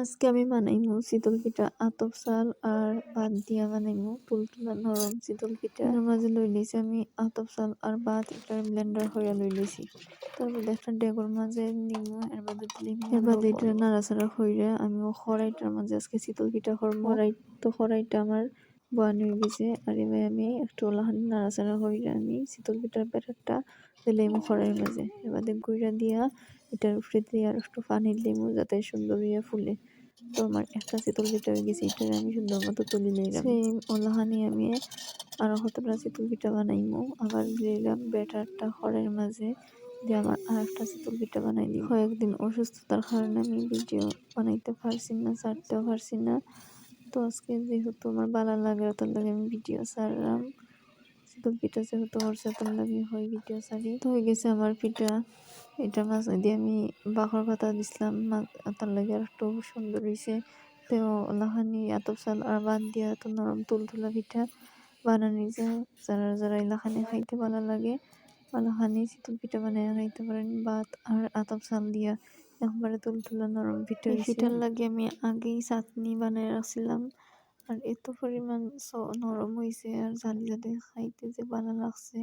আজকে আমি বানাইমু চিতল পিঠা আতপ চাল আর ভাত দিয়া বানাইমু তুলতুলা নরম চিতল পিঠা। এর মাঝে লই লইছি আমি আতপ চাল আর ভাত এটা ব্লেন্ডার হইয়া লই লইছি। তারপরে একটা ডেগোর মাঝে নিমু এর বাদে দিলিমু এর বাদে এটা নাড়াচাড়া হইরা আমি খড়াইটার মাঝে আজকে চিতল পিঠা করবো। খড়াইটা আমার বয়ানি হয়ে গেছে আর এবার আমি একটু লাহানি নাড়াচাড়া হইরা আমি চিতল পিঠার ব্যাটারটা দিলাইমু খড়াইয়ের মাঝে। এর বাদে গুঁড়া দিয়া এটার উপরে দিয়ে আর একটু পানি দিলাইমু যাতে সুন্দর হইয়া ফুলে। তো আমার একটা চিতল পিঠা হয়ে গেছে, এটারে আমি সুন্দর মতো তুলে নিলাম। সেম ওলাহানি আমি আরো কতটা চিতল পিঠা বানাইমু। আবার দিলাম ব্যাটারটা খড়ের মাঝে দিয়ে আমার আর একটা চিতল পিঠা বানাই দিই। কয়েকদিন অসুস্থতার কারণে আমি ভিডিও বানাইতে পারছি না, ছাড়তেও পারছি না। তো আজকে যেহেতু আমার ভালো লাগে তার লাগে আমি ভিডিও ছাড়লাম। চিতল পিঠা যেহেতু করছে তার লাগে হয় ভিডিও ছাড়ি। তো হয়ে গেছে আমার পিঠা। এটা মাঝে দিয়ে আমি বাখর পাতা দিছিলাম তার লাগে আর একটু সুন্দর হয়েছে। তো লাহানি আতপ চাল আর বাদ দিয়া এত নরম তুলতুলা পিঠা বানানি যায়। যারা যারা এলাকানি খাইতে ভালো লাগে লাহানি চিতল পিঠা বানাই খাইতে পারেন। ভাত আর আতপ চাল দিয়া একবারে তুলতুলা নরম পিঠা। এই পিঠার লাগে আমি আগেই চাটনি বানাই রাখছিলাম আর এত পরিমাণ নরম হয়েছে আর জালি জালি খাইতে যে ভালো লাগছে।